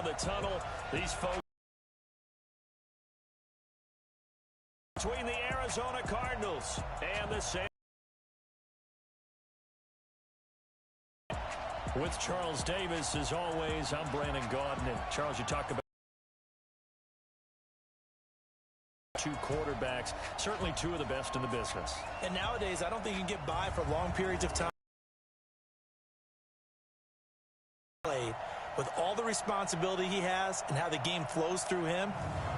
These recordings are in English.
of the tunnel. These folks between the Arizona Cardinals and the San. With Charles Davis, as always, I'm Brandon Gaudin. And Charles, you talk about two quarterbacks, certainly two of the best in the business. And nowadays, I don't think you can get by for long periods of time. With all the responsibility he has and how the game flows through him,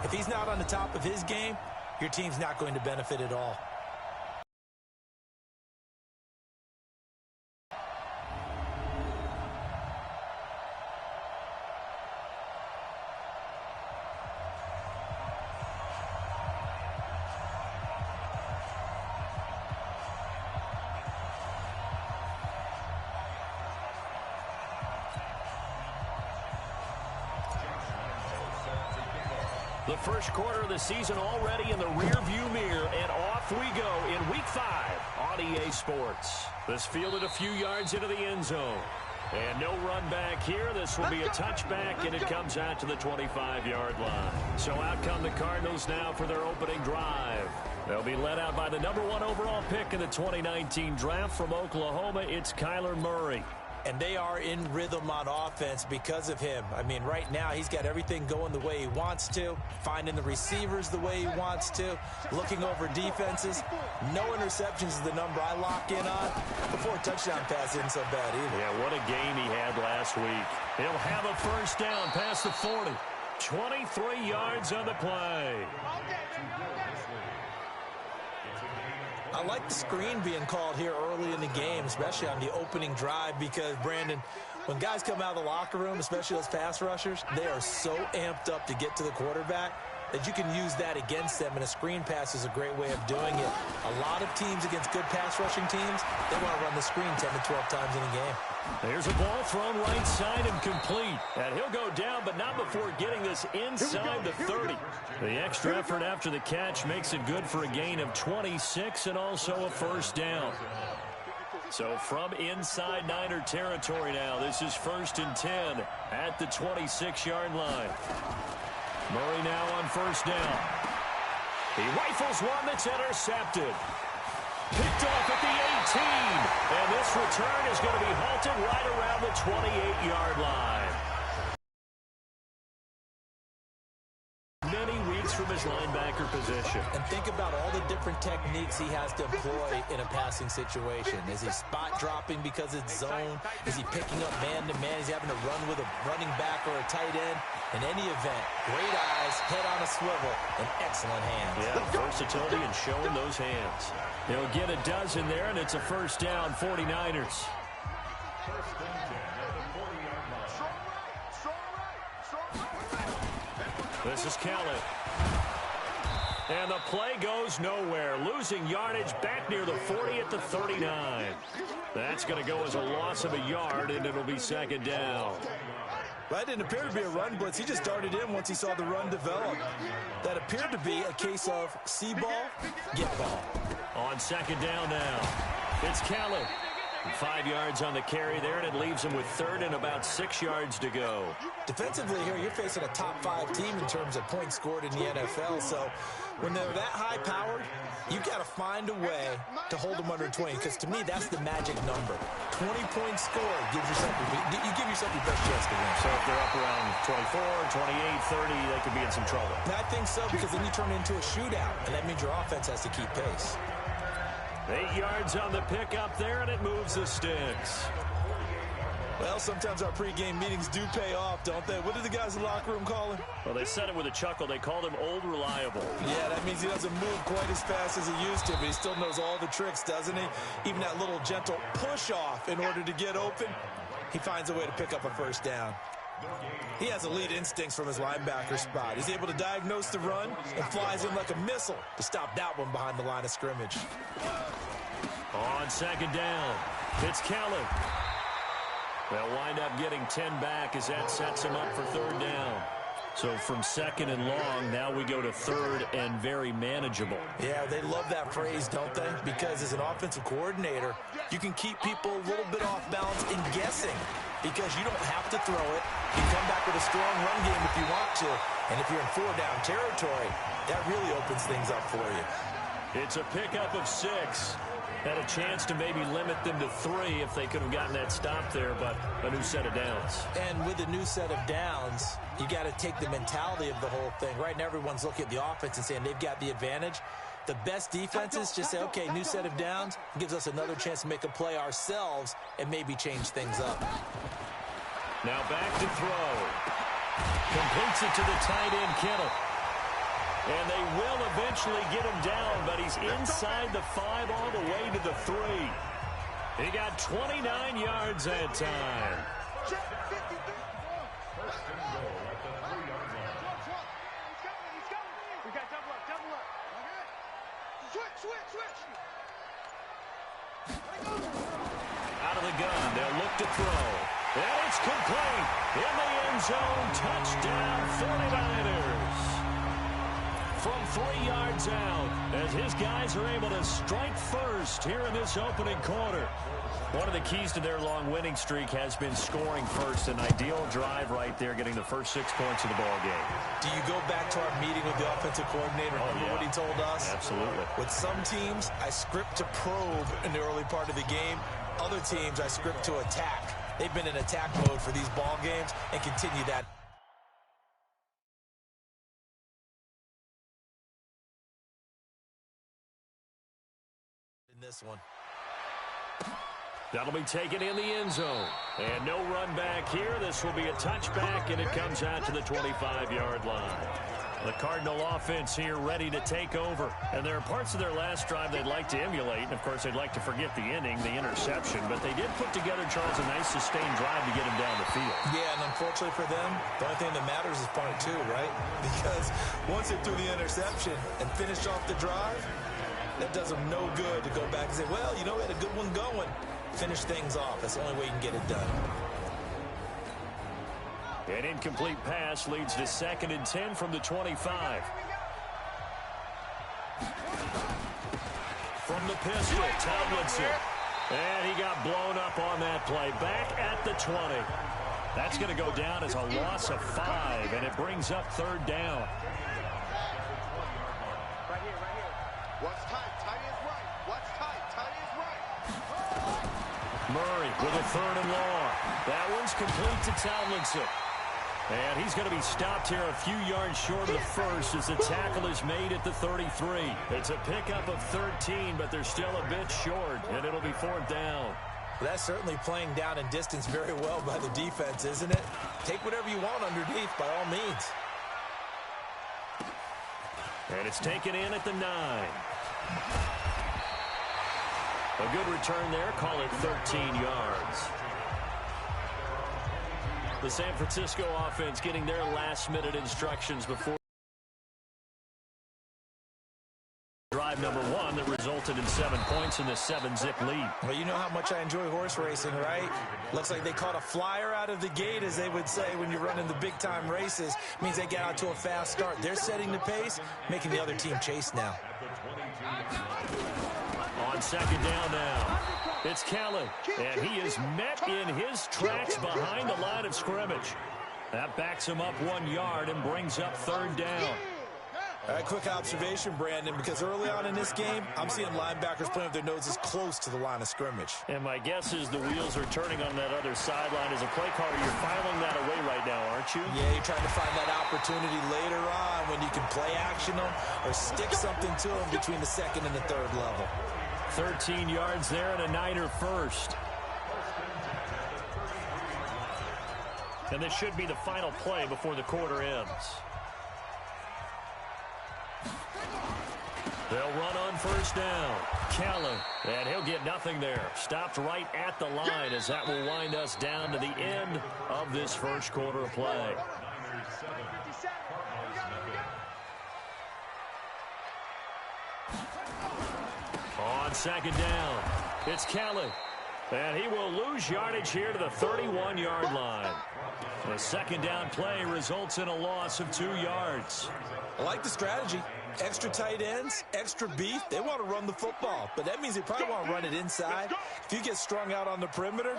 if he's not on the top of his game, your team's not going to benefit at all. The first quarter of the season already in the rearview mirror, and off we go in Week 5 on EA Sports. This fielded a few yards into the end zone. And no run back here. This will be a touchback, and it comes out to the 25-yard line. So out come the Cardinals now for their opening drive. They'll be led out by the #1 overall pick in the 2019 draft from Oklahoma. It's Kyler Murray. And they are in rhythm on offense because of him. I mean, right now, he's got everything going the way he wants to, finding the receivers the way he wants to, looking over defenses. No interceptions is the number I lock in on. Before a touchdown pass isn't so bad either. Yeah, what a game he had last week. He'll have a first down past the 40. 23 yards on the play. I like the screen being called here early in the game, especially on the opening drive, because, Brandon, when guys come out of the locker room, especially those pass rushers, they are so amped up to get to the quarterback that you can use that against them, and a screen pass is a great way of doing it. A lot of teams against good pass rushing teams, they want to run the screen 10 to 12 times in a game. There's a ball thrown right side and complete. And he'll go down, but not before getting this inside the 30. The extra effort after the catch makes it good for a gain of 26 and also a first down. So from inside Niner territory now, this is 1st and 10 at the 26-yard line. Murray now on first down. He rifles one that's intercepted. Picked off at the 18. And this return is going to be halted right around the 28-yard line. Many reads from his linebacker position. And think about all the different techniques he has to employ in a passing situation. Is he spot dropping because it's zone? Is he picking up man-to-man? Is he having to run with a running back or a tight end? In any event, great eyes, head on a swivel, and excellent hands. Yeah, versatility and showing those hands. He'll get a dozen there, and it's a first down, 49ers. This is Kelly. And the play goes nowhere. Losing yardage back near the 40 at the 39. That's going to go as a loss of a yard, and it'll be second down. That didn't appear to be a run blitz. He just darted in once he saw the run develop. That appeared to be a case of see ball, get ball. On second down now, it's Kelly. 5 yards on the carry there, and it leaves him with third and about 6 yards to go. Defensively here, you're facing a top-5 team in terms of points scored in the NFL. So when they're that high-powered, you've got to find a way to hold them under 20, because to me, that's the magic number. 20 points scored gives yourself you give yourself your best chance to win. So if they're up around 24, 28, 30, they could be in some trouble. And I think so, because then you turn it into a shootout, and that means your offense has to keep pace. 8 yards on the pickup there, and it moves the sticks. Well, sometimes our pregame meetings do pay off, don't they? What did the guys in the locker room call him? Well, they said it with a chuckle. They called him Old Reliable. Yeah, that means he doesn't move quite as fast as he used to, but he still knows all the tricks, doesn't he? Even that little gentle push-off in order to get open, he finds a way to pick up a first down. He has elite instincts from his linebacker spot. He's able to diagnose the run and flies in like a missile to stop that one behind the line of scrimmage. On second down, it's Kelly. They'll wind up getting 10 back as that sets him up for third down. So from second and long, now we go to third and very manageable. Yeah, they love that phrase, don't they? Because as an offensive coordinator, you can keep people a little bit off balance in guessing because you don't have to throw it. You come back with a strong run game if you want to. And if you're in four-down territory, that really opens things up for you. It's a pickup of 6. Had a chance to maybe limit them to 3 if they could have gotten that stop there, but a new set of downs. And with a new set of downs, you got to take the mentality of the whole thing. Right now, everyone's looking at the offense and saying they've got the advantage. The best defenses just say, okay, new set of downs, gives us another chance to make a play ourselves and maybe change things up. Now back to throw. Completes it to the tight end, Kittle. And they will eventually get him down, but he's inside the 5 all the way to the 3. He got 29 yards that time. Out of the gun, they'll look to throw. And it's complete. In the end zone, touchdown 49ers. From 3 yards out, as his guys are able to strike first here in this opening quarter. One of the keys to their long winning streak has been scoring first. An ideal drive right there, getting the first 6 points of the ball game. Do you go back to our meeting with the offensive coordinator? Remember what he told us? Absolutely. With some teams, I script to probe in the early part of the game. Other teams, I script to attack. They've been in attack mode for these ball games and continue that. In this one. That'll be taken in the end zone. And no run back here. This will be a touchback, and it comes out to the 25-yard line. The Cardinal offense here ready to take over. And there are parts of their last drive they'd like to emulate. And, of course, they'd like to forget the inning, the interception. But they did put together, Charles, a nice sustained drive to get him down the field. Yeah, and unfortunately for them, the only thing that matters is part 2, right? Because once they threw the interception and finished off the drive, that does them no good to go back and say, well, you know, we had a good one going. Finish things off. That's the only way you can get it done. An incomplete pass leads to 2nd and 10 from the 25. From the pistol, Tomlinson. And he got blown up on that play. Back at the 20. That's going to go down as a loss of 5, and it brings up 3rd down. Right here. What's tight? Tight is right. What's tight? Tight is right. Murray with a 3rd and long. That one's complete to Tomlinson. And he's going to be stopped here a few yards short of the first as the tackle is made at the 33. It's a pickup of 13, but they're still a bit short, and it'll be 4th down. That's certainly playing down in distance very well by the defense, isn't it? Take whatever you want underneath, by all means. And it's taken in at the 9. A good return there. Call it 13 yards. The San Francisco offense getting their last-minute instructions before drive number 1 that resulted in 7 points in the 7-zip lead. Well, you know how much I enjoy horse racing, right? Looks like they caught a flyer out of the gate, as they would say when you're running the big-time races. Means they get out to a fast start. They're setting the pace, making the other team chase now. On 2nd down now, it's Kelly, and he is met in his tracks behind the line of scrimmage. That backs him up 1 yard and brings up 3rd down. All right, quick observation, Brandon, because early on in this game, I'm seeing linebackers playing with their noses close to the line of scrimmage. And my guess is the wheels are turning on that other sideline. As a play caller, you're filing that away right now, aren't you? Yeah, you're trying to find that opportunity later on when you can play action them or stick something to them between the 2nd and the 3rd level. 13 yards there and a Niner first. And this should be the final play before the quarter ends. They'll run on 1st down. Kelly, and he'll get nothing there. Stopped right at the line as that will wind us down to the end of this first quarter of play. On 2nd down, it's Kelly. And he will lose yardage here to the 31-yard line. The second down play results in a loss of 2 yards. I like the strategy. Extra tight ends, extra beef. They want to run the football, but that means they probably want to run it inside. If you get strung out on the perimeter,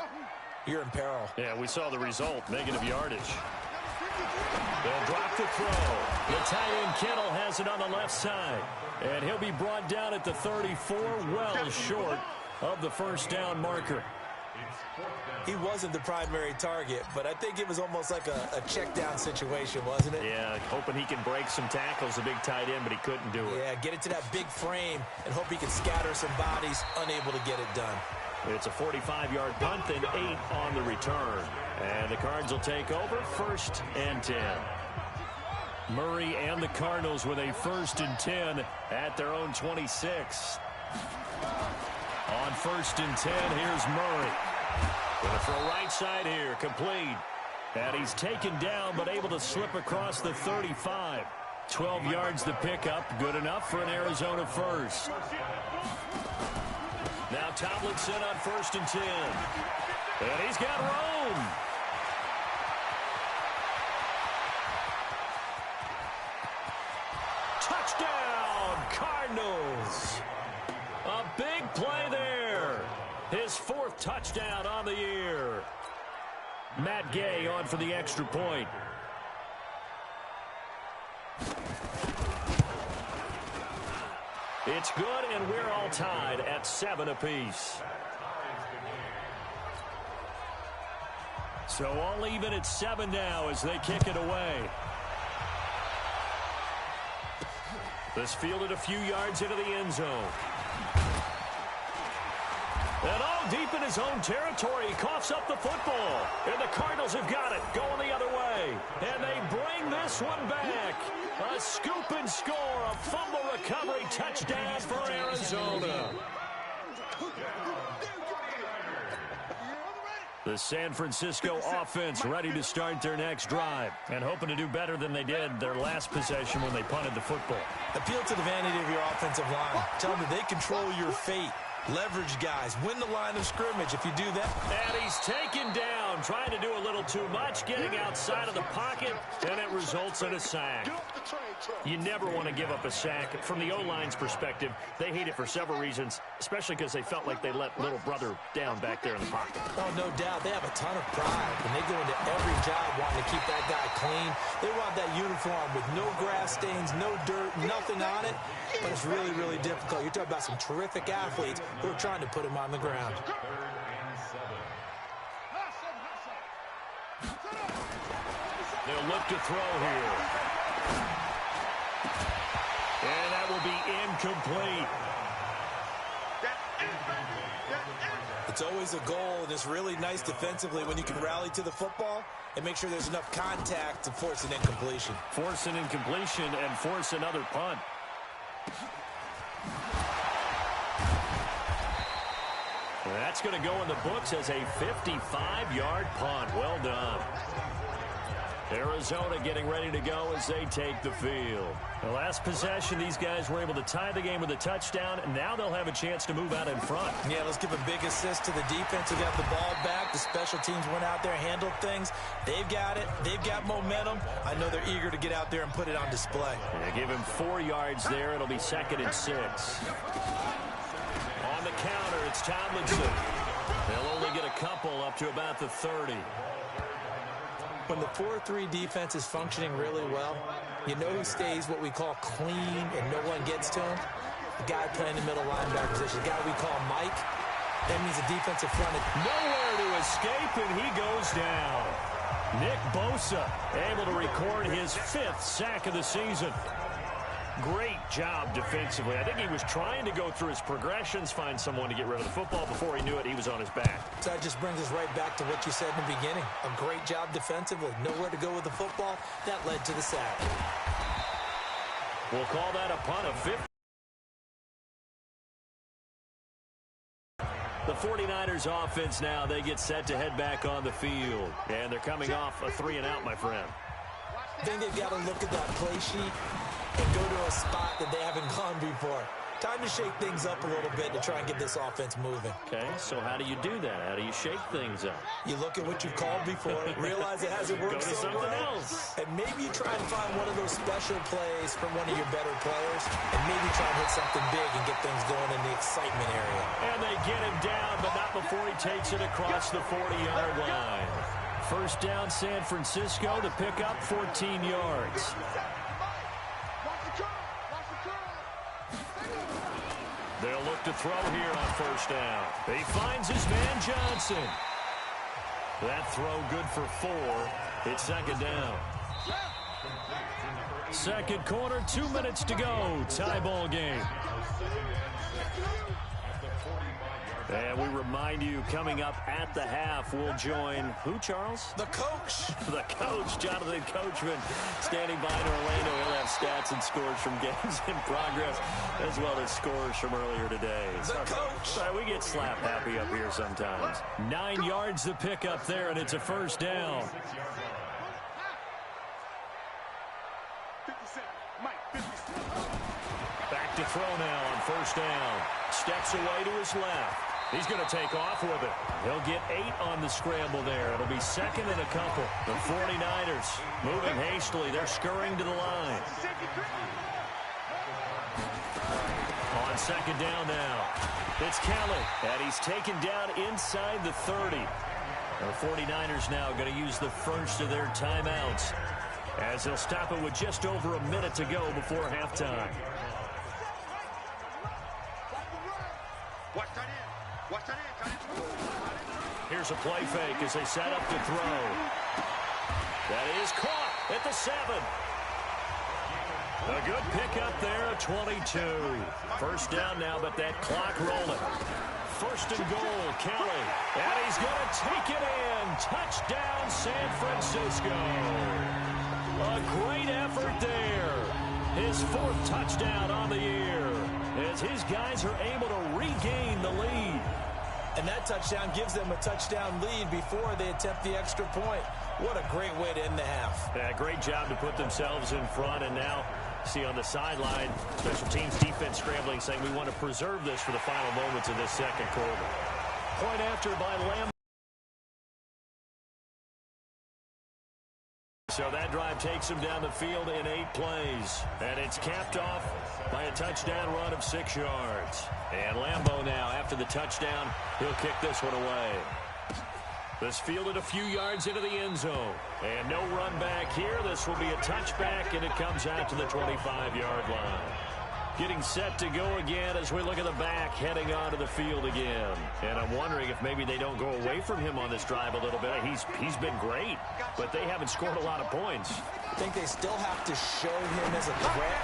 you're in peril. Yeah, we saw the result, negative yardage. They'll drop the throw. The tight end Kittle has it on the left side, and he'll be brought down at the 34, well short of the first down marker. He wasn't the primary target, but I think it was almost like a check down situation, wasn't it? Yeah, hoping he can break some tackles, a big tight end, but he couldn't do it. Yeah, get it to that big frame and hope he can scatter some bodies, unable to get it done. It's a 45-yard punt and 8 on the return. And the Cards will take over, 1st and 10. Murray and the Cardinals with a 1st and 10 at their own 26. On 1st and 10, here's Murray. Gonna throw right side here, complete. And he's taken down, but able to slip across the 35. 12 yards to pick up, good enough for an Arizona first. Now Tomlinson on 1st and 10. And he's got room. Touchdown, Cardinals. A big play there. His 4th touchdown on the year. Matt Gay on for the extra point. It's good, and we're all tied at 7 apiece. So all even at 7 now as they kick it away. This fielded a few yards into the end zone. And all deep in his own territory, he coughs up the football. And the Cardinals have got it, going the other way. And they bring this one back. A scoop and score, a fumble recovery touchdown for Arizona. The San Francisco offense ready to start their next drive and hoping to do better than they did their last possession when they punted the football. Appeal to the vanity of your offensive line. Tell them that they control your fate. Leverage guys. Win the line of scrimmage if you do that. And he's taken down, trying to do a little too much, getting outside of the pocket, and it results in a sack. You never want to give up a sack. From the O-line's perspective, they hate it for several reasons, especially because they felt like they let little brother down back there in the pocket. Oh, no doubt. They have a ton of pride, and they go into every job wanting to keep that guy clean. They want that uniform with no grass stains, no dirt, nothing on it, but it's really, really difficult. You're talking about some terrific athletes who are trying to put him on the ground. They'll look to throw here. And that will be incomplete. It's always a goal, and it's really nice defensively when you can rally to the football and make sure there's enough contact to force an incompletion. Force an incompletion and force another punt. That's going to go in the books as a 55-yard punt. Well done. Arizona getting ready to go as they take the field. The last possession, these guys were able to tie the game with a touchdown, and now they'll have a chance to move out in front. Yeah, let's give a big assist to the defense who got the ball back. The special teams went out there, handled things. They've got it. They've got momentum. I know they're eager to get out there and put it on display. Yeah, give him 4 yards there. It'll be 2nd and 6. On the counter, it's Tomlinson. They'll only get a couple up to about the 30. When the 4-3 defense is functioning really well, you know who stays what we call clean and no one gets to him? The guy playing the middle linebacker position, the guy we call Mike. That means the defensive front is nowhere to escape, and he goes down. Nick Bosa able to record his 5th sack of the season. Great job defensively. I think he was trying to go through his progressions, find someone to get rid of the football. Before he knew it, he was on his back. So that just brings us right back to what you said in the beginning. A great job defensively. Nowhere to go with the football. That led to the sack. We'll call that a punt of 50. The 49ers offense now, they get set to head back on the field. And they're coming off a 3-and-out, my friend. I think they've got to look at that play sheet and go to a spot that they haven't gone before. Time to shake things up a little bit to try and get this offense moving. Okay, so how do you do that? How do you shake things up? You look at what you've called before, realize it hasn't worked Go to so something well, else. and maybe you try and find one of those special plays from one of your better players, and maybe try and hit something big and get things going in the excitement area. And they get him down, but not before he takes it across the 40-yard line. First down, San Francisco to pick up 14 yards. They'll look to throw here on first down. He finds his man Johnson. That throw good for 4. It's second down. Second quarter, 2 minutes to go. Tie ball game. And we remind you, coming up at the half, we'll join who, Charles? The coach. The coach, Jonathan Coachman, standing by in Orlando. He'll have stats and scores from games in progress, as well as scores from earlier today. The coach. Sorry, we get slap happy up here sometimes. 9 yards to pick up there, and it's a first down. Back to throw now on first down. Steps away to his left. He's going to take off with it. He'll get 8 on the scramble there. It'll be second and a couple. The 49ers moving hastily. They're scurrying to the line. On second down now. It's Kelly, and he's taken down inside the 30. The 49ers now going to use the first of their timeouts, as they'll stop it with just over a minute to go before halftime. Here's a play fake as they set up to throw. That is caught at the 7. A good pickup there at 22. First down now, but that clock rolling. First and goal, Kelly. And he's going to take it in. Touchdown, San Francisco. A great effort there. His 4th touchdown on the year, as his guys are able to regain the lead. And that touchdown gives them a touchdown lead before they attempt the extra point. What a great way to end the half. Yeah, great job to put themselves in front. And now, see on the sideline, special teams defense scrambling, saying we want to preserve this for the final moments of this second quarter. Point after by Lamb. So that drive takes him down the field in 8 plays. And it's capped off by a touchdown run of 6 yards. And Lambeau now, after the touchdown, he'll kick this one away. This fielded a few yards into the end zone. And no run back here. This will be a touchback, and it comes out to the 25-yard line. Getting set to go again as we look at the back, heading onto the field again. And I'm wondering if maybe they don't go away from him on this drive a little bit. He's been great, but they haven't scored a lot of points. I think they still have to show him as a threat.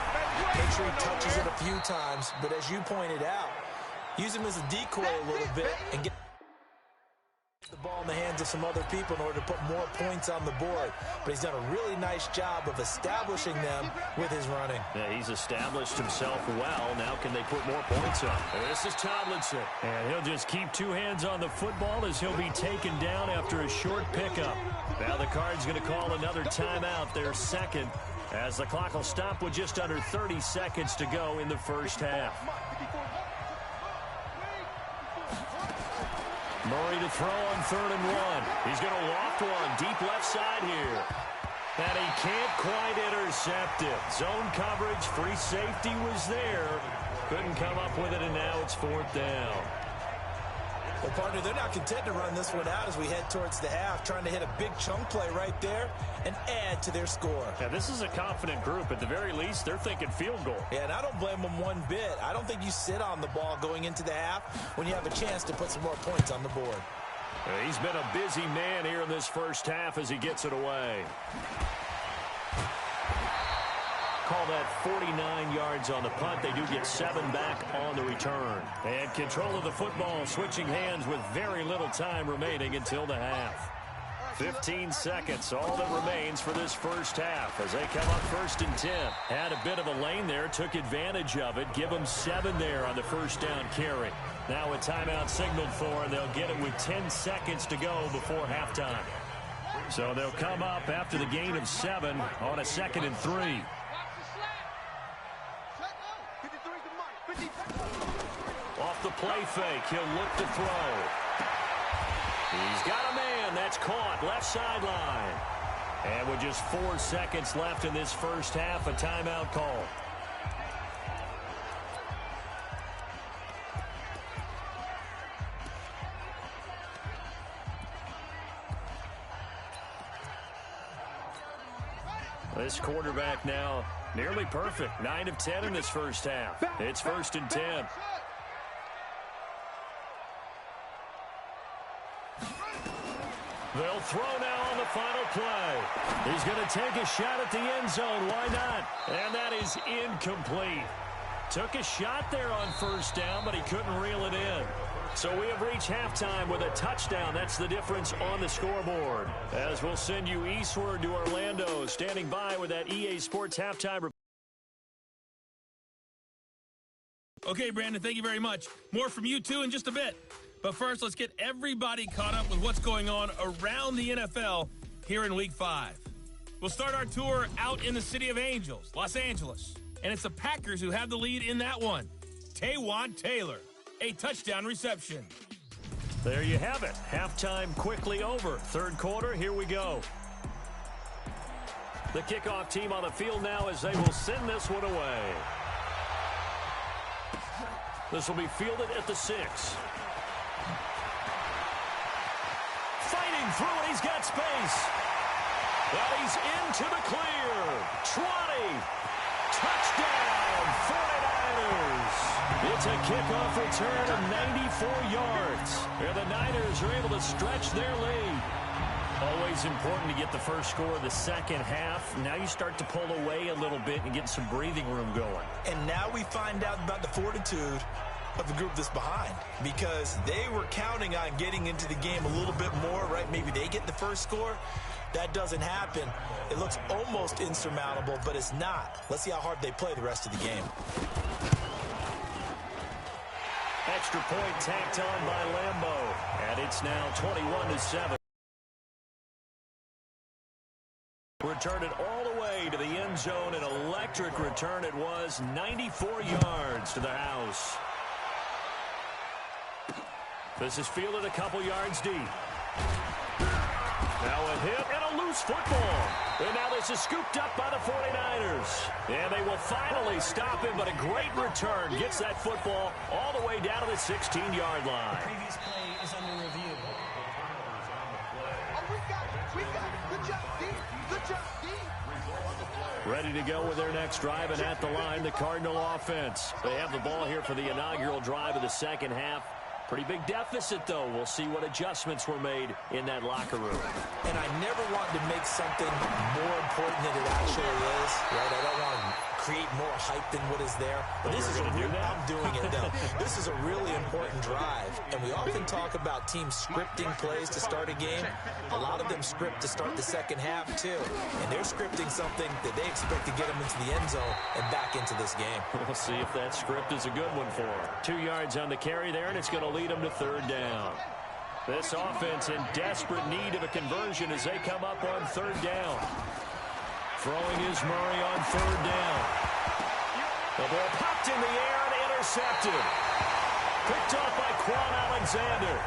Make sure he touches it a few times. But as you pointed out, use him as a decoy a little bit and get the ball in the hands of some other people in order to put more points on the board. But he's done a really nice job of establishing them with his running. Yeah, he's established himself well. Now can they put more points up? And this is Tomlinson. And he'll just keep 2 hands on the football as he'll be taken down after a short pickup. Now the Cards going to call another timeout, their second, as the clock will stop with just under 30 seconds to go in the first half. Murray to throw on 3rd and 1. He's going to loft one deep left side here. And he can't quite intercept it. Zone coverage, free safety was there. Couldn't come up with it, and now it's 4th down. Well, partner, they're not content to run this one out as we head towards the half, trying to hit a big chunk play right there and add to their score. Yeah, this is a confident group. At the very least, they're thinking field goal. Yeah, and I don't blame them one bit. I don't think you sit on the ball going into the half when you have a chance to put some more points on the board. He's been a busy man here in this first half as he gets it away. Call that 49 yards on the punt. They do get 7 back on the return. And control of the football, switching hands with very little time remaining until the half. 15 seconds, all that remains for this first half as they come up 1st and 10. Had a bit of a lane there, took advantage of it. Give them 7 there on the first down carry. Now a timeout signaled for, and they'll get it with 10 seconds to go before halftime. So they'll come up after the gain of 7 on a 2nd and 3. play fake. He'll look to throw. He's got a man. That's caught. Left sideline. And with just 4 seconds left in this first half, a timeout call. This quarterback now nearly perfect. 9 of 10 in this first half. It's 1st and 10. They'll throw now on the final play. He's going to take a shot at the end zone. Why not? And that is incomplete. Took a shot there on 1st down, but he couldn't reel it in. So we have reached halftime with a touchdown. That's the difference on the scoreboard. As we'll send you eastward to Orlando, standing by with that EA Sports halftime report. Okay, Brandon, thank you very much. More from you, too, in just a bit. But first, let's get everybody caught up with what's going on around the NFL here in Week 5. We'll start our tour out in the City of Angels, Los Angeles. And it's the Packers who have the lead in that one. Taywan Taylor, a touchdown reception. There you have it. Halftime quickly over. 3rd quarter, here we go. The kickoff team on the field now as they will send this one away. This will be fielded at the 6. Fighting through it, he's got space. Well, he's into the clear. 20. Touchdown, 49ers. It's a kickoff return of 94 yards. And the Niners are able to stretch their lead. Always important to get the first score of the second half. Now you start to pull away a little bit and get some breathing room going. And now we find out about the fortitude of the group that's behind, because they were counting on getting into the game a little bit more, right? Maybe they get the first score. That doesn't happen. It looks almost insurmountable, but it's not. Let's see how hard they play the rest of the game. Extra point tacked on by Lambeau, and it's now 21-7. Return it all the way to the end zone. An electric return it was. 94 yards to the house. This is fielded a couple yards deep. Now a hit and a loose football. And now this is scooped up by the 49ers. And they will finally stop him, but a great return. Gets that football all the way down to the 16-yard line. The previous play is under review. Oh, we got it. Good job, D. Good job, D. Ready to go with their next drive, and at the line, the Cardinal offense. They have the ball here for the inaugural drive of the second half. Pretty big deficit, though. We'll see what adjustments were made in that locker room. And I never want to make something more important than it actually is, right? I don't want to create more hype than what is there. But this is I'm doing it, though. This is a really important drive. And we often talk about teams scripting plays to start a game. A lot of them script to start the second half, too. And they're scripting something that they expect to get them into the end zone and back into this game. We'll see if that script is a good one for them. 2 yards on the carry there, and it's going to lead them to 3rd down. This offense in desperate need of a conversion as they come up on 3rd down. Throwing is Murray on 3rd down. The ball popped in the air and intercepted. Picked off by Quan Alexander.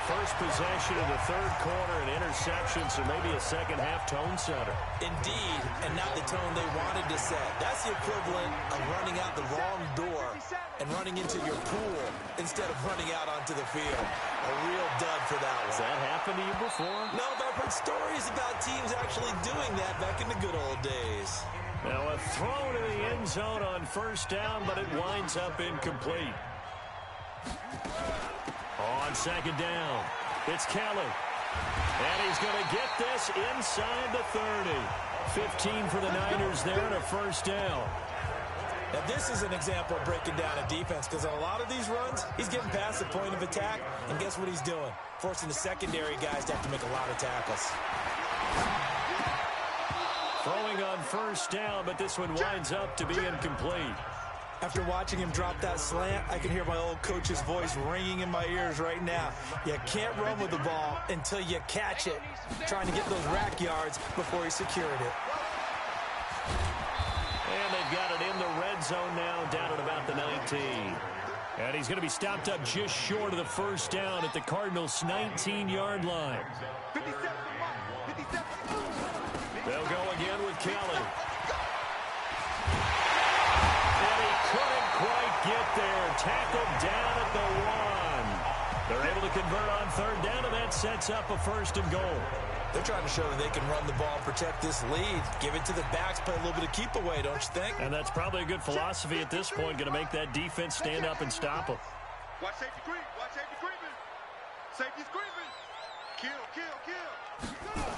First possession of the 3rd quarter, an interception, so maybe a second half tone setter. Indeed, and not the tone they wanted to set. That's the equivalent of running out the wrong door and running into your pool instead of running out onto the field. A real dud for that one. Has that happened to you before? No, but I've heard stories about teams actually doing that back in the good old days. Now a throw to the end zone on 1st down, but it winds up incomplete. On 2nd down, it's Kelly. And he's going to get this inside the 30. 15 for the Niners there and a 1st down. Now, this is an example of breaking down a defense, because on a lot of these runs, he's getting past the point of attack, and guess what he's doing? Forcing the secondary guys to have to make a lot of tackles. Throwing on 1st down, but this one winds up to be incomplete. After watching him drop that slant, I can hear my old coach's voice ringing in my ears right now. You can't run with the ball until you catch it. Trying to get those rack yards before he secured it. And they've got it in the red zone now, down at about the 19. And he's going to be stopped up just short of the first down at the Cardinals' 19-yard line. 57. They'll go again with Kelly. And he couldn't quite get there. Tackled down at the 1. They're able to convert on third down, and that sets up a 1st and goal. They're trying to show that they can run the ball and protect this lead. Give it to the backs, play a little bit of keep away, don't you think? And that's probably a good philosophy at this point, going to make that defense stand up and stop them. Watch safety creep. Watch safety creeping. Safety's creeping. Kill.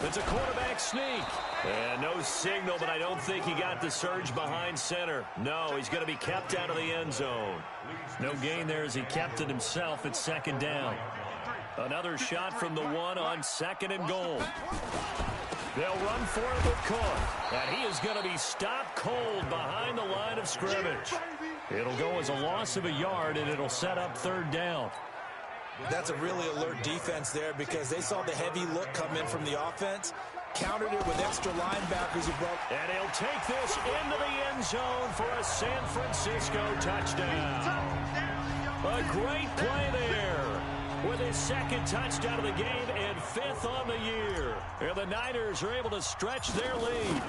It's a quarterback sneak. And no signal, but I don't think he got the surge behind center. No, he's going to be kept out of the end zone. No gain there as he kept it himself at 2nd down. Another shot from the 1 on 2nd and goal. They'll run for it with Cook. And he is going to be stopped cold behind the line of scrimmage. It'll go as a loss of a yard, and it'll set up 3rd down. That's a really alert defense there because they saw the heavy look come in from the offense, countered it with extra linebackers who broke. And he'll take this into the end zone for a San Francisco touchdown. A great play there with his 2nd touchdown of the game and 5th on the year. And the Niners are able to stretch their lead.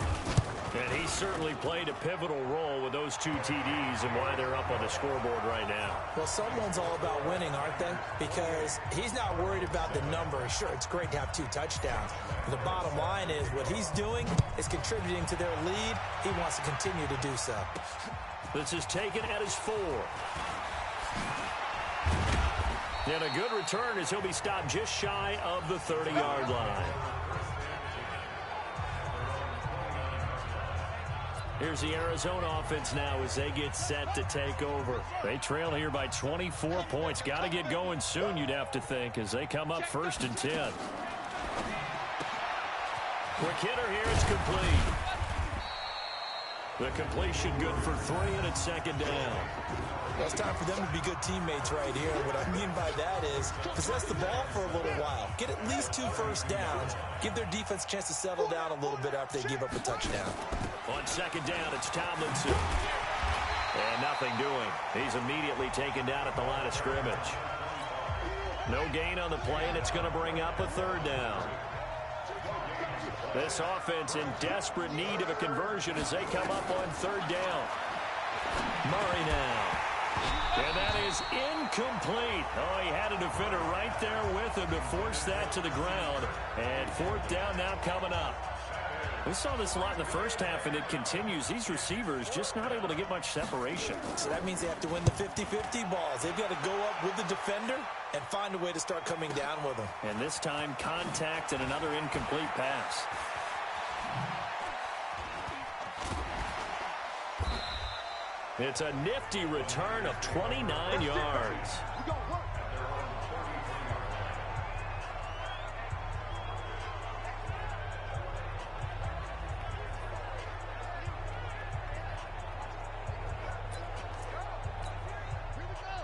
And he certainly played a pivotal role with those 2 TDs and why they're up on the scoreboard right now. Well, someone's all about winning, aren't they? Because he's not worried about the number. Sure, it's great to have 2 touchdowns. But the bottom line is what he's doing is contributing to their lead. He wants to continue to do so. This is taken at his 4. And a good return as he'll be stopped just shy of the 30-yard line. Here's the Arizona offense now as they get set to take over. They trail here by 24 points. Got to get going soon, you'd have to think, as they come up 1st and 10. Quick hitter here. It's complete. The completion good for 3, and it's 2nd down. Well, it's time for them to be good teammates right here. What I mean by that is possess the ball for a little while. Get at least 2 first downs. Give their defense a chance to settle down a little bit after they give up a touchdown. On 2nd down, it's Tomlinson. And nothing doing. He's immediately taken down at the line of scrimmage. No gain on the play, and it's going to bring up a 3rd down. This offense in desperate need of a conversion as they come up on 3rd down. Murray now. And that is incomplete. Oh, he had a defender right there with him to force that to the ground. And 4th down now coming up. We saw this a lot in the first half, and it continues. These receivers just not able to get much separation. So that means they have to win the 50-50 balls. They've got to go up with the defender and find a way to start coming down with them. And this time, contact and another incomplete pass. It's a nifty return of 29 yards.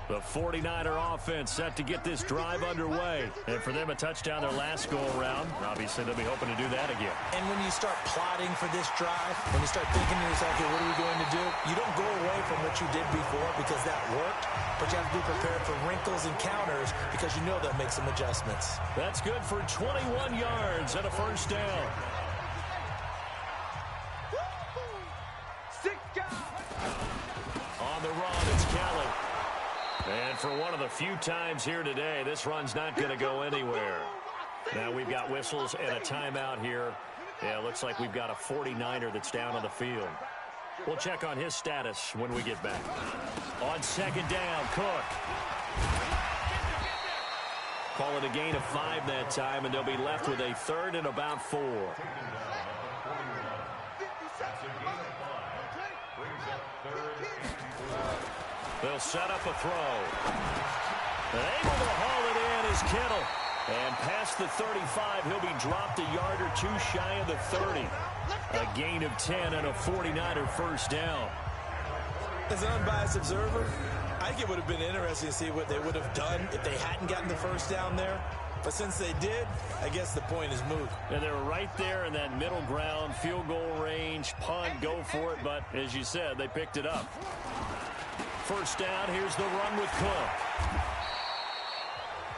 The 49er offense set to get this drive underway. And for them, a touchdown their last go-around. Obviously, they'll be hoping to do that again. And when you start plotting for this drive, when you start thinking to yourself, okay, what are we going to do? You don't go away from what you did before because that worked. But you have to be prepared for wrinkles and counters because you know they'll make some adjustments. That's good for 21 yards and a 1st down. On the run, it's Kelly. And for one of the few times here today, this run's not going to go anywhere. Now we've got whistles and a timeout here. Yeah, it looks like we've got a 49er that's down on the field. We'll check on his status when we get back. On 2nd down, Cook. Call it a gain of 5 that time, and they'll be left with a 3rd and about 4. They'll set up a throw. And able to haul it in is Kittle. And past the 35, he'll be dropped a yard or 2 shy of the 30. A gain of 10 and a 49er 1st down. As an unbiased observer, I think it would have been interesting to see what they would have done if they hadn't gotten the 1st down there. But since they did, I guess the point is moot. And they were right there in that middle ground, field goal range, punt, go for it. But as you said, they picked it up. First down, here's the run with Cook.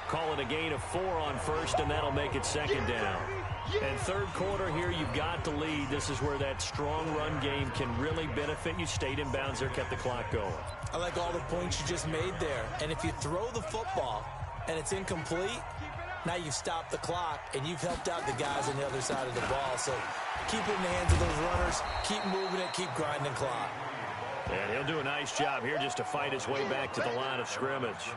Call it a gain of 4 on first, and that'll make it second down. And third quarter here, you've got to lead. This is where that strong run game can really benefit you. Stayed in bounds there, kept the clock going. I like all the points you just made there. And if you throw the football and it's incomplete, now you've stopped the clock and you've helped out the guys on the other side of the ball. So keep it in the hands of those runners. Keep moving it. Keep grinding clock. And he'll do a nice job here just to fight his way back to the line of scrimmage.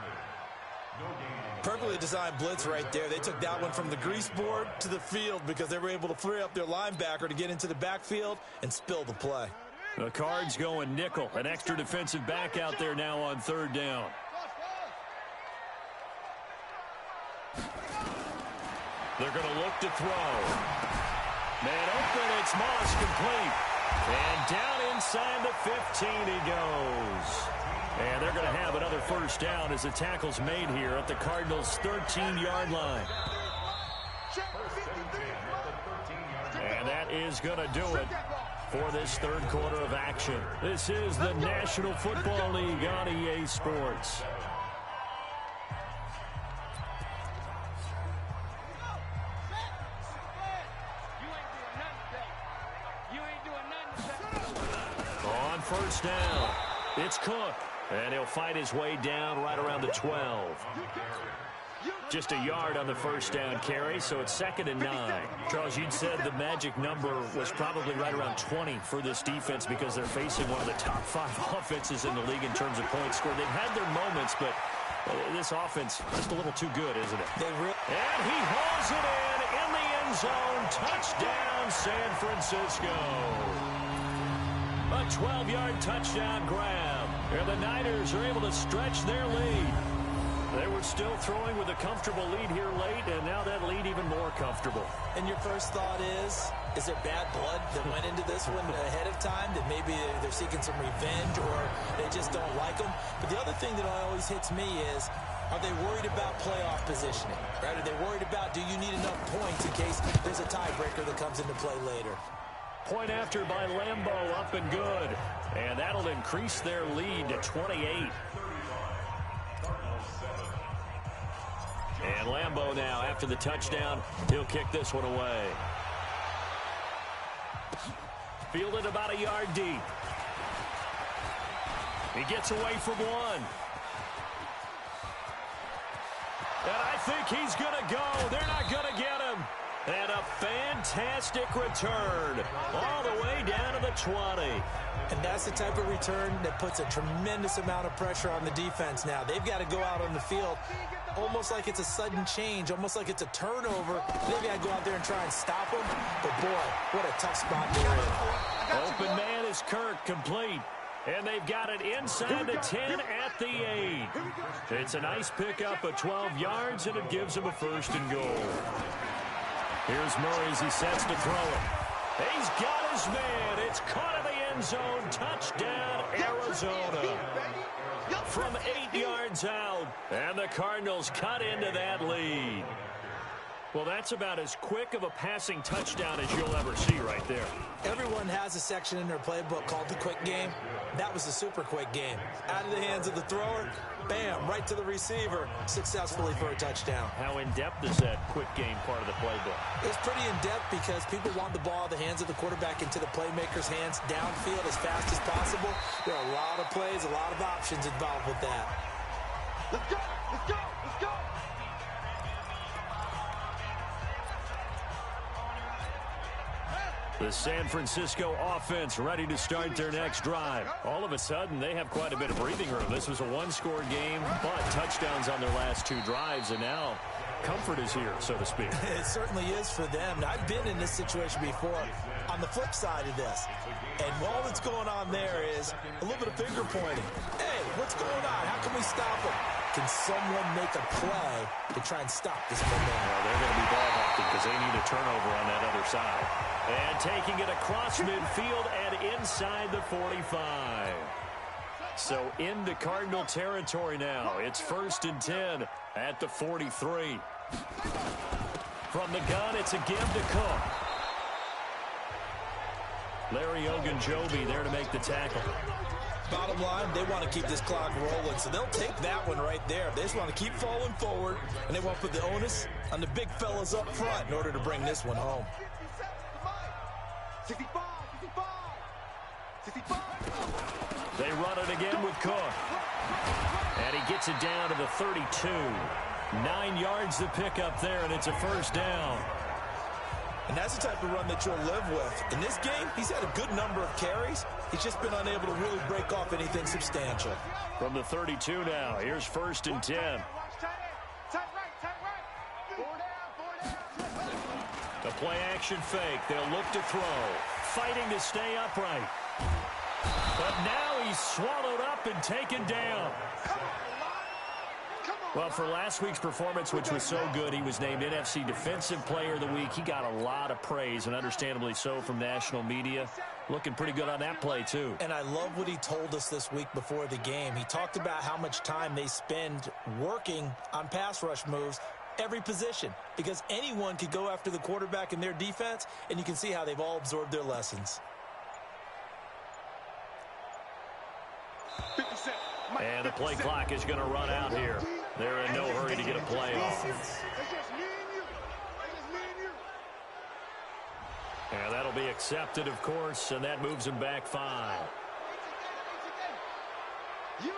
Perfectly designed blitz right there. They took that one from the grease board to the field because they were able to free up their linebacker to get into the backfield and spill the play. The Cards going nickel. An extra defensive back out there now on third down. They're going to look to throw. Man open, it's Moss, complete. And down inside the 15 he goes. And they're going to have another first down as the tackle's made here at the Cardinals' 13-yard line. And that is going to do it for this third quarter of action. This is the National Football League on EA Sports. On first down, it's Cook. And he'll fight his way down right around the 12. Just a yard on the first down carry, so it's 2nd and 9. Charles, you'd said the magic number was probably right around 20 for this defense because they're facing one of the top 5 offenses in the league in terms of points scored. They've had their moments, but this offense just a little too good, isn't it? And he hauls it in the end zone. Touchdown, San Francisco. A 12-yard touchdown grab. And the Niners are able to stretch their lead. They were still throwing with a comfortable lead here late, and now that lead even more comfortable. And your first thought is there bad blood that went into this one ahead of time, that maybe they're seeking some revenge or they just don't like them? But the other thing that always hits me is, are they worried about playoff positioning? Right? Are they worried about, do you need enough points in case there's a tiebreaker that comes into play later? Point after by Lambeau, up and good. And that'll increase their lead to 28. And Lambeau now, after the touchdown, he'll kick this one away. Fielded about a yard deep. He gets away from one. And I think he's going to go. They're not going to get him. And a fantastic return all the way down to the 20. And that's the type of return that puts a tremendous amount of pressure on the defense now. They've got to go out on the field almost like it's a sudden change, almost like it's a turnover. They've got to go out there and try and stop them. But, boy, what a tough spot they're in. Open man is Kirk, complete. And they've got it inside the 10 at the 8. It's a nice pickup of 12 yards, and it gives them a first and goal. Here's Murray as he sets to throw it. He's got his man. It's caught in the end zone. Touchdown, Arizona. From 8 yards out. And the Cardinals cut into that lead. Well, that's about as quick of a passing touchdown as you'll ever see right there. Everyone has a section in their playbook called the quick game. That was a super quick game. Out of the hands of the thrower, bam, right to the receiver, successfully for a touchdown. How in-depth is that quick game part of the playbook? It's pretty in-depth because people want the ball out of the hands of the quarterback into the playmaker's hands downfield as fast as possible. There are a lot of plays, a lot of options involved with that. Let's go! Let's go! Let's go! The San Francisco offense ready to start their next drive. All of a sudden, they have quite a bit of breathing room. This was a one-score game, but touchdowns on their last 2 drives, and now comfort is here, so to speak. It certainly is for them. I've been in this situation before on the flip side of this. And all that's going on there is a little bit of finger pointing. Hey, what's going on? How can we stop them? Can someone make a play to try and stop this momentum? Well, they're going to be ball hawking because they need a turnover on that other side. And taking it across midfield and inside the 45. So into Cardinal territory now. It's 1st and 10 at the 43. From the gun, it's a give to Cook. Larry Ogunjobi there to make the tackle. Bottom line, they want to keep this clock rolling, so they'll take that one right there. They just want to keep falling forward, and they want to put the onus on the big fellas up front in order to bring this one home. 65, 65, 65. They run it again with Cook. And he gets it down to the 32. 9 yards to pick up there, and it's a first down. And that's the type of run that you'll live with. In this game, he's had a good number of carries. He's just been unable to really break off anything substantial. From the 32 now, here's 1st and 10. The play action fake. They'll look to throw. Fighting to stay upright. But now he's swallowed up and taken down. Well, for last week's performance, which was so good, he was named NFC Defensive Player of the Week. He got a lot of praise, and understandably so, from national media. Looking pretty good on that play, too. And I love what he told us this week before the game. He talked about how much time they spend working on pass rush moves, every position, because anyone could go after the quarterback in their defense, and you can see how they've all absorbed their lessons. And the play clock is going to run out here. They're in no hurry to get a play off. And that'll be accepted, of course, and that moves him back 5. You.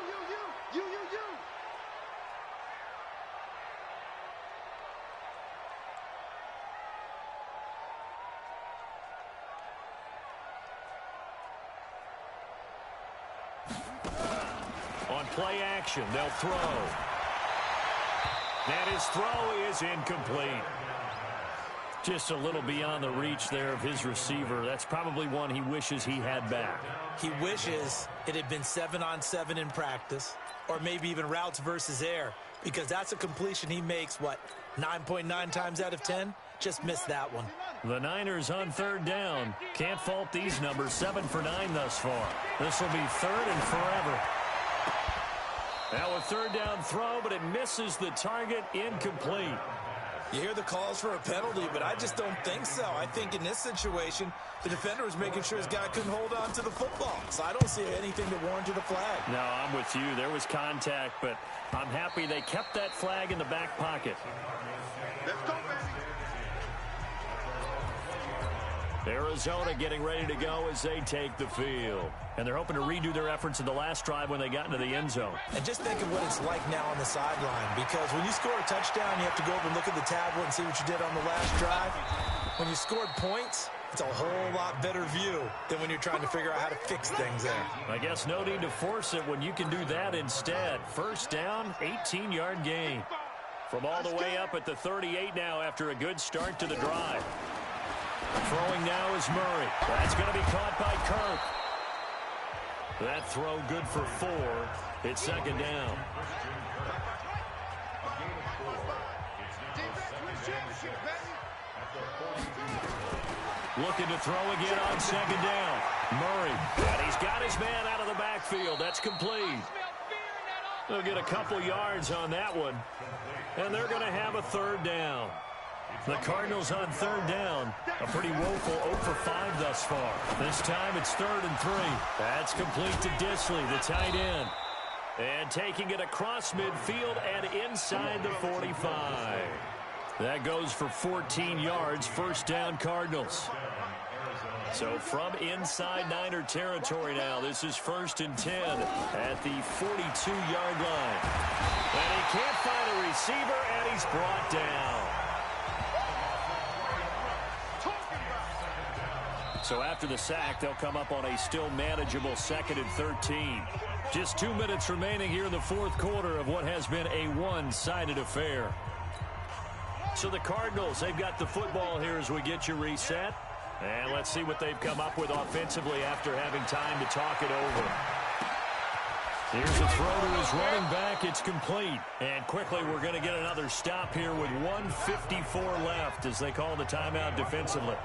On play action, they'll throw. And his throw is incomplete. Just a little beyond the reach there of his receiver. That's probably one he wishes he had back. He wishes it had been 7-on-7 in practice, or maybe even routes versus air, because that's a completion he makes, 9.9 times out of 10? Just missed that one. The Niners on 3rd down. Can't fault these numbers. 7 for 9 thus far. This will be 3rd and forever. Now a 3rd down throw, but it misses the target. Incomplete. You hear the calls for a penalty, but I just don't think so. I think in this situation, the defender was making sure his guy couldn't hold on to the football. So I don't see anything that warranted a flag. No, I'm with you. There was contact, but I'm happy they kept that flag in the back pocket. Let's go, baby. Arizona getting ready to go as they take the field. And they're hoping to redo their efforts in the last drive when they got into the end zone. And just think of what it's like now on the sideline, because when you score a touchdown, you have to go over and look at the tablet and see what you did on the last drive. When you scored points, it's a whole lot better view than when you're trying to figure out how to fix things there. I guess no need to force it when you can do that instead. First down, 18-yard gain. From all the way up at the 38 now after a good start to the drive. Throwing now is Murray. That's going to be caught by Kirk. That throw good for 4. It's 2nd down. Looking to throw again on 2nd down. Murray. And he's got his man out of the backfield. That's complete. They'll get a couple yards on that one. And they're going to have a 3rd down. The Cardinals on 3rd down. A pretty woeful 0 for 5 thus far. This time it's 3rd and 3. That's complete to Disley, the tight end. And taking it across midfield and inside the 45. That goes for 14 yards. First down, Cardinals. So from inside Niner territory now, this is 1st and 10 at the 42-yard line. And he can't find a receiver, and he's brought down. So after the sack, they'll come up on a still manageable 2nd and 13. Just 2 minutes remaining here in the 4th quarter of what has been a one-sided affair. So the Cardinals, they've got the football here as we get you reset. And let's see what they've come up with offensively after having time to talk it over. Here's a throw to his running back. It's complete. And quickly, we're going to get another stop here with 1:54 left as they call the timeout defensively.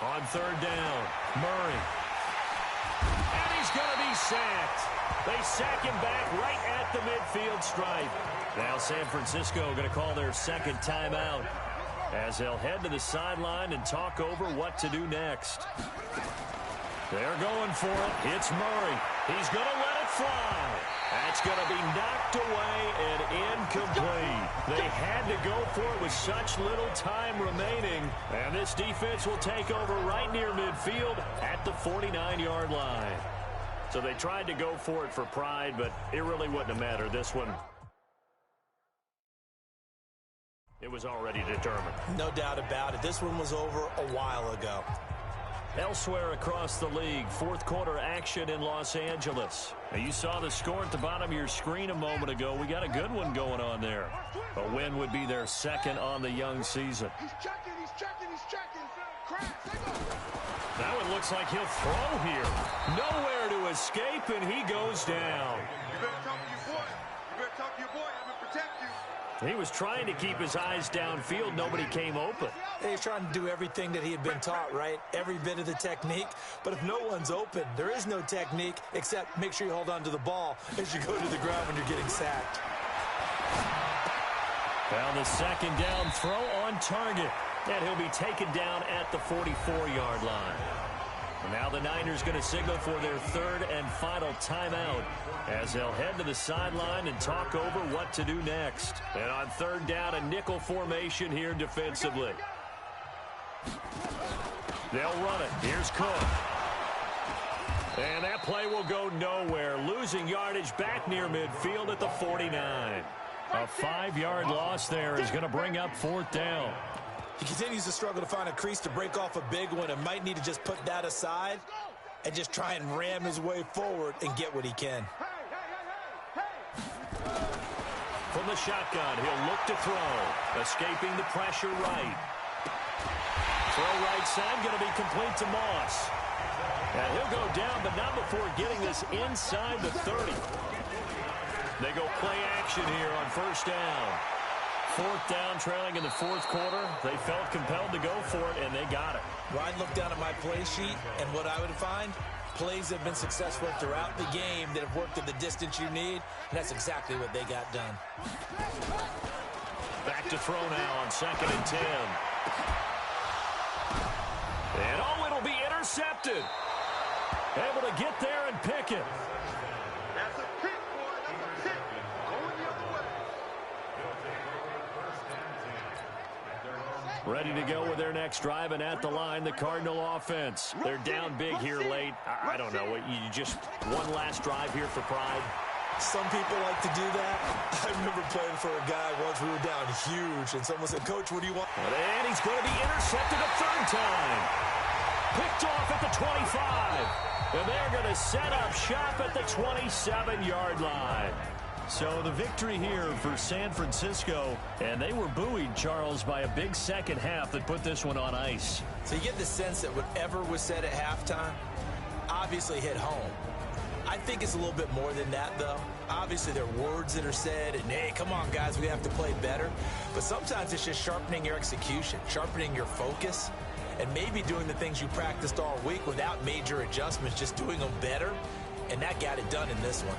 On 3rd down, Murray. And he's going to be sacked. They sack him back right at the midfield stripe. Now San Francisco going to call their 2nd timeout. as they'll head to the sideline and talk over what to do next. They're going for it. It's Murray. He's going to let it fly. That's going to be knocked away and incomplete. They had to go for it with such little time remaining. And this defense will take over right near midfield at the 49-yard line. So they tried to go for it for pride, but it really wouldn't have mattered. This one, it was already determined. No doubt about it. This one was over a while ago. Elsewhere across the league, fourth quarter action in Los Angeles. Now, you saw the score at the bottom of your screen a moment ago. We got a good one going on there. A win would be their second on the young season. He's checking. Crash. That one looks like he'll throw here. Nowhere to escape, and he goes down. You better talk to your boy. I'm going to protect you. He was trying to keep his eyes downfield. Nobody came open. He's trying to do everything that he had been taught, right? Every bit of the technique. But if no one's open, there is no technique except make sure you hold on to the ball as you go to the ground when you're getting sacked. Well, the second down throw on target. And he'll be taken down at the 44-yard line. Now the Niners going to signal for their third and final timeout as they'll head to the sideline and talk over what to do next. And on third down, a nickel formation here defensively. They'll run it. Here's Cook. And that play will go nowhere. Losing yardage back near midfield at the 49. A 5-yard loss there is going to bring up fourth down. He continues to struggle to find a crease to break off a big one and might need to just put that aside and just try and ram his way forward and get what he can. From the shotgun, he'll look to throw. Escaping the pressure right. Throw right side, going to be complete to Moss. And he'll go down, but not before getting this inside the 30. They go play action here on first down. Fourth down, trailing in the fourth quarter. They felt compelled to go for it, and they got it. Well, I'd look down at my play sheet, and what I would find, plays that have been successful throughout the game that have worked at the distance you need, and that's exactly what they got done. Back to throw now on 2nd and 10. And oh, it'll be intercepted. Able to get there and pick it. That's a pick, boy. That's a pick. Going the other way. Ready to go with their next drive, and at the line, the Cardinal offense. They're down big here late. I don't know. You just one last drive here for pride. Some people like to do that. I remember playing for a guy once. We were down huge, and someone said, "Coach, what do you want?" And he's going to be intercepted a third time. Picked off at the 25. And they're going to set up shop at the 27-yard line. So the victory here for San Francisco, and they were buoyed, Charles, by a big second half that put this one on ice. So you get the sense that whatever was said at halftime obviously hit home. I think it's a little bit more than that, though. Obviously, there are words that are said, and, hey, come on, guys, we have to play better. But sometimes it's just sharpening your execution, sharpening your focus, and maybe doing the things you practiced all week without major adjustments, just doing them better, and that got it done in this one.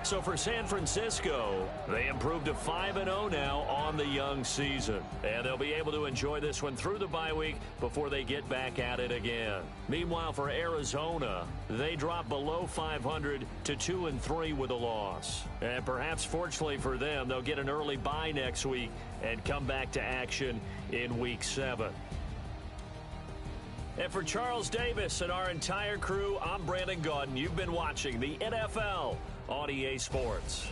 So for San Francisco, they improved to 5-0 now on the young season. And they'll be able to enjoy this one through the bye week before they get back at it again. Meanwhile, for Arizona, they drop below 500 to 2-3 with a loss. And perhaps fortunately for them, they'll get an early bye next week and come back to action in Week 7. And for Charles Davis and our entire crew, I'm Brandon Gaudin. You've been watching the NFL on EA Sports.